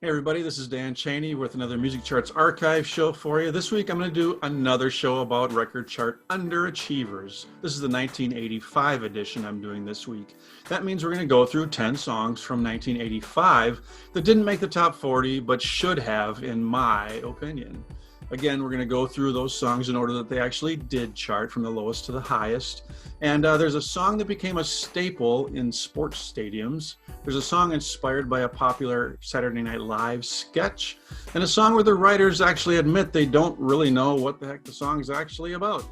Hey everybody, this is Dan Cheney with another Music Charts Archive show for you. This week I'm going to do another show about record chart underachievers. This is the 1985 edition I'm doing this week. That means we're going to go through 10 songs from 1985 that didn't make the top 40 but should have, in my opinion. Again, we're going to go through those songs in order that they actually did chart from the lowest to the highest. And there's a song that became a staple in sports stadiums. There's a song inspired by a popular Saturday Night Live sketch, and a song where the writers actually admit they don't really know what the heck the song is actually about.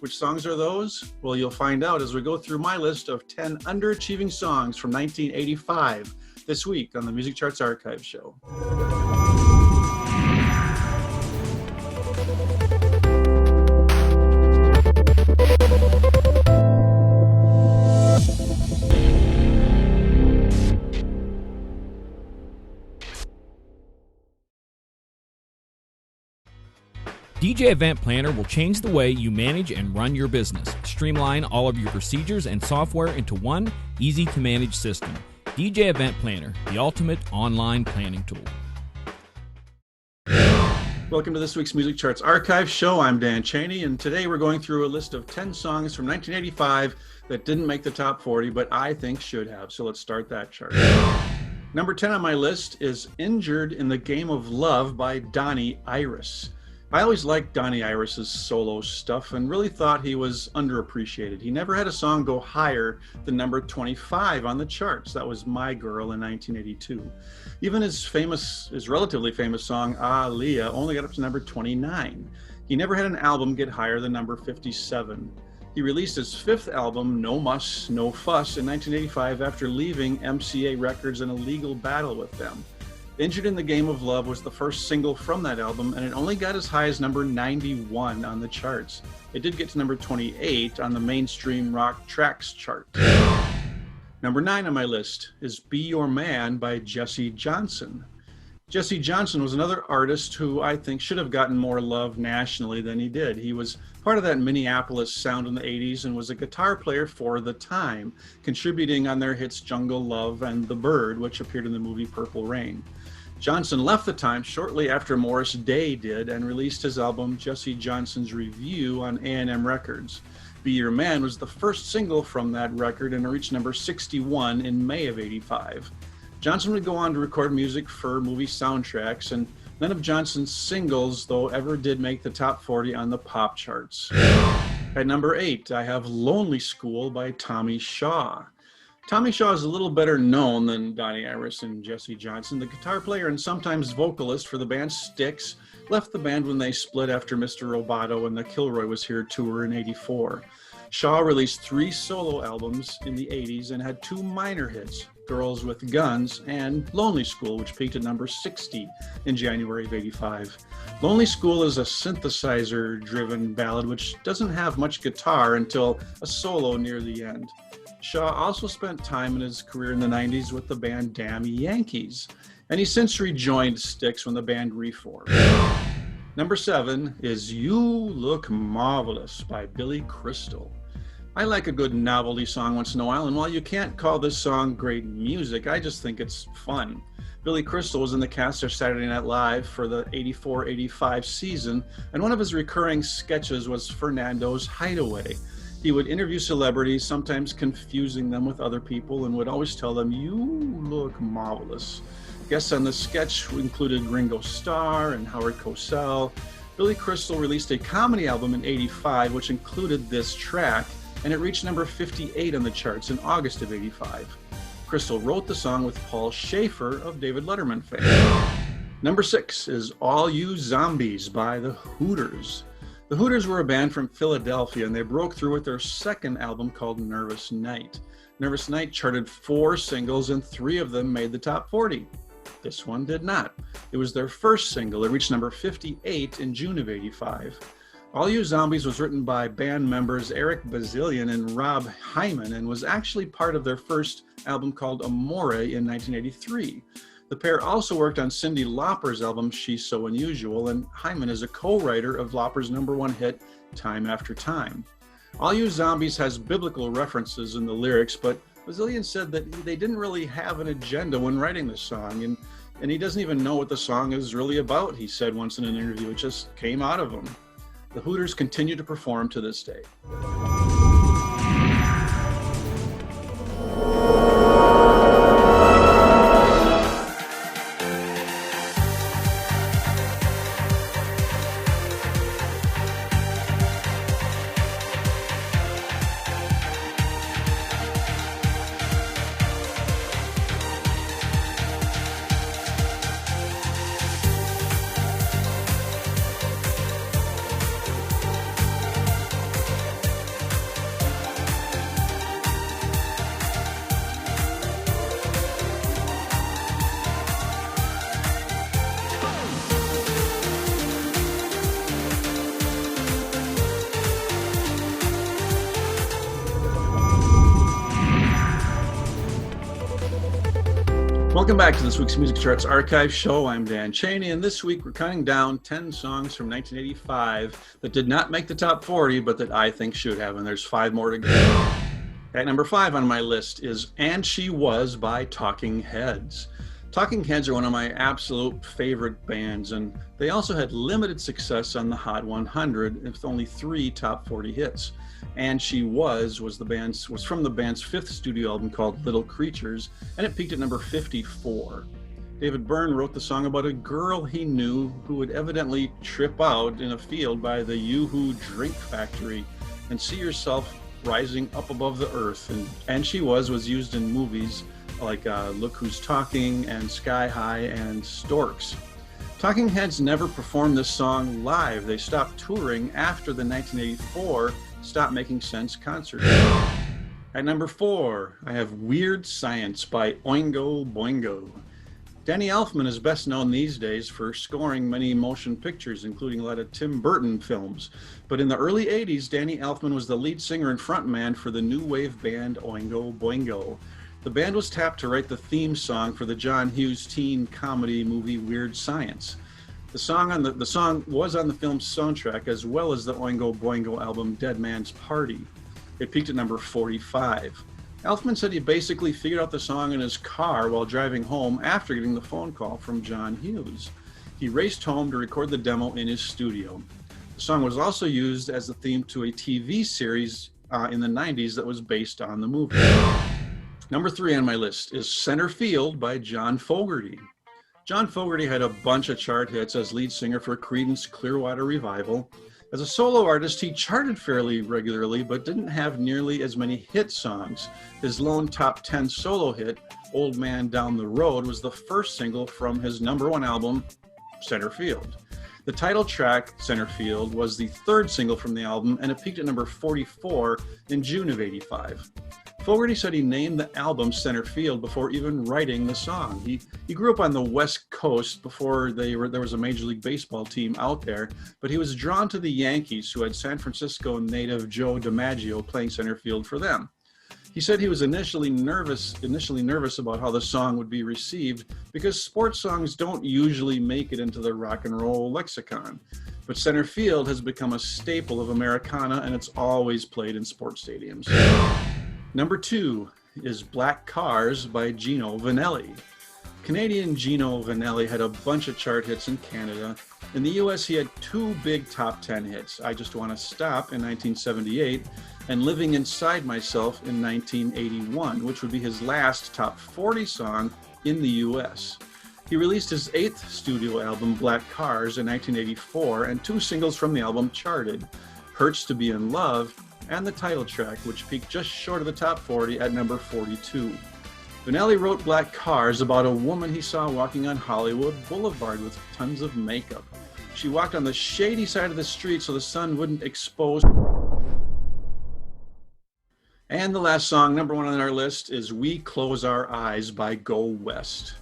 Which songs are those? Well, you'll find out as we go through my list of 10 underachieving songs from 1985 this week on the Music Charts Archive show. DJ Event Planner will change the way you manage and run your business. Streamline all of your procedures and software into one easy-to-manage system. DJ Event Planner, the ultimate online planning tool. Welcome to this week's Music Charts Archive show. I'm Dan Cheney, and today we're going through a list of 10 songs from 1985 that didn't make the top 40, but I think should have. So let's start that chart. Number 10 on my list is Injured in the Game of Love by Donny Iris. I always liked Donny Iris's solo stuff and really thought he was underappreciated. He never had a song go higher than number 25 on the charts. That was My Girl in 1982. Even his relatively famous song, Aaliyah, only got up to number 29. He never had an album get higher than number 57. He released his fifth album, No Muss, No Fuss, in 1985 after leaving MCA Records in a legal battle with them. Injured in the Game of Love was the first single from that album, and it only got as high as number 91 on the charts. It did get to number 28 on the mainstream rock tracks chart. Number 9 on my list is Be Your Man by Jesse Johnson. Jesse Johnson was another artist who I think should have gotten more love nationally than he did. He was part of that Minneapolis sound in the 80s and was a guitar player for the time, contributing on their hits Jungle Love and The Bird, which appeared in the movie Purple Rain. Johnson left the time shortly after Morris Day did and released his album Jesse Johnson's Review on A&M Records. Be Your Man was the first single from that record and it reached number 61 in May of '85. Johnson would go on to record music for movie soundtracks, and none of Johnson's singles, though, ever did make the top 40 on the pop charts. At number 8, I have Lonely School by Tommy Shaw. Tommy Shaw is a little better known than Donny Iris and Jesse Johnson. The guitar player and sometimes vocalist for the band Styx left the band when they split after Mr. Roboto and the Kilroy Was Here tour in '84. Shaw released 3 solo albums in the 80s and had 2 minor hits, Girls with Guns and Lonely School, which peaked at number 60 in January of '85. Lonely School is a synthesizer-driven ballad which doesn't have much guitar until a solo near the end. Shaw also spent time in his career in the 90s with the band Damn Yankees, and he since rejoined Styx when the band reformed. Number 7 is You Look Marvelous by Billy Crystal. I like a good novelty song once in a while, and while you can't call this song great music, I just think it's fun. Billy Crystal was in the cast of Saturday Night Live for the '84-'85 season, and one of his recurring sketches was Fernando's Hideaway. He would interview celebrities, sometimes confusing them with other people, and would always tell them, "You look marvelous." Guests on the sketch included Ringo Starr and Howard Cosell. Billy Crystal released a comedy album in '85, which included this track, and it reached number 58 on the charts in August of '85. Crystal wrote the song with Paul Schaefer of David Letterman fame. Number 6 is All You Zombies by the Hooters. The Hooters were a band from Philadelphia, and they broke through with their second album called Nervous Night. Nervous Night charted 4 singles, and 3 of them made the top 40. This one did not. It was their first single. It reached number 58 in June of '85. All You Zombies was written by band members Eric Bazillion and Rob Hyman and was actually part of their first album called Amore in 1983. The pair also worked on Cyndi Lauper's album She's So Unusual, and Hyman is a co-writer of Lauper's #1 hit Time After Time. All You Zombies has biblical references in the lyrics, but Bazillion said that they didn't really have an agenda when writing this song, and And he doesn't even know what the song is really about, he said once in an interview. It just came out of him. The Hooters continue to perform to this day. Welcome back to this week's Music Charts Archive Show. I'm Dan Cheney, and this week we're counting down 10 songs from 1985 that did not make the top 40, but that I think should have, and there's 5 more to go. At number 5 on my list is And She Was by Talking Heads. Talking Heads are one of my absolute favorite bands, and they also had limited success on the Hot 100 with only 3 top 40 hits. And She Was from the band's 5th studio album called Little Creatures, and it peaked at number 54. David Byrne wrote the song about a girl he knew who would evidently trip out in a field by the Yoo-Hoo drink factory and see herself rising up above the earth. And She Was used in movies like Look Who's Talking and Sky High and Storks. Talking Heads never performed this song live. They stopped touring after the 1984 Stop Making Sense concert. At number 4, I have Weird Science by Oingo Boingo. Danny Elfman is best known these days for scoring many motion pictures, including a lot of Tim Burton films. But in the early 80s, Danny Elfman was the lead singer and frontman for the new wave band Oingo Boingo. The band was tapped to write the theme song for the John Hughes teen comedy movie Weird Science. The song was on the film's soundtrack, as well as the Oingo Boingo album Dead Man's Party. It peaked at number 45. Elfman said he basically figured out the song in his car while driving home after getting the phone call from John Hughes. He raced home to record the demo in his studio. The song was also used as the theme to a TV series in the 90s that was based on the movie. Number 3 on my list is Centerfield by John Fogerty. John Fogerty had a bunch of chart hits as lead singer for Creedence Clearwater Revival. As a solo artist, he charted fairly regularly, but didn't have nearly as many hit songs. His lone top 10 solo hit, Old Man Down the Road, was the first single from his number 1 album, Centerfield. The title track, Centerfield, was the 3rd single from the album, and it peaked at number 44 in June of '85. Fogerty said he named the album Centerfield before even writing the song. He grew up on the West Coast before there was a Major League Baseball team out there, but he was drawn to the Yankees, who had San Francisco native Joe DiMaggio playing center field for them. He said he was initially nervous about how the song would be received because sports songs don't usually make it into the rock and roll lexicon. But Centerfield has become a staple of Americana, and it's always played in sports stadiums. Number 2 is Black Cars by Gino Vannelli. Canadian Gino Vannelli had a bunch of chart hits in Canada. In the US, he had 2 big top 10 hits, I Just Wanna Stop in 1978 and Living Inside Myself in 1981, which would be his last top 40 song in the US. He released his 8th studio album, Black Cars, in 1984, and 2 singles from the album charted, Hurts to Be in Love and the title track, which peaked just short of the top 40 at number 42. Vannelli wrote Black Cars about a woman he saw walking on Hollywood Boulevard with tons of makeup. She walked on the shady side of the street so the sun wouldn't expose. And the last song, number 1 on our list, is We Close Our Eyes by Go West.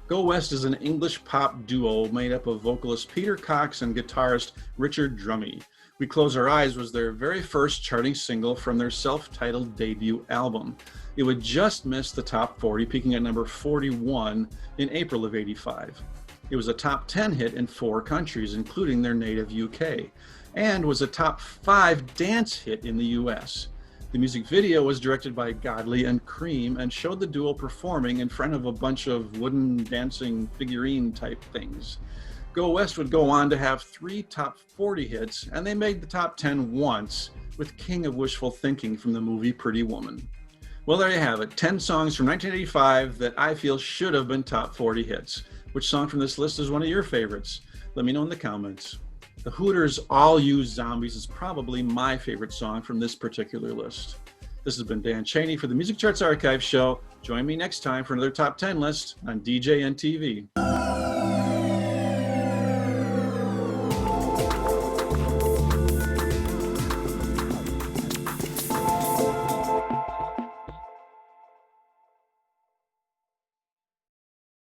Go West is an English pop duo made up of vocalist Peter Cox and guitarist Richard Drummie. We Close Our Eyes was their very first charting single from their self-titled debut album. It would just miss the top 40, peaking at number 41 in April of '85. It was a top 10 hit in 4 countries, including their native UK, and was a top 5 dance hit in the US. The music video was directed by Godley and Cream and showed the duo performing in front of a bunch of wooden dancing figurine type things. Go West would go on to have 3 top 40 hits, and they made the top 10 once with King of Wishful Thinking from the movie Pretty Woman. Well, there you have it, 10 songs from 1985 that I feel should have been top 40 hits. Which song from this list is one of your favorites? Let me know in the comments. The Hooters' All You Zombies is probably my favorite song from this particular list. This has been Dan Cheney for the Music Charts Archive Show. Join me next time for another top 10 list on DJNTV.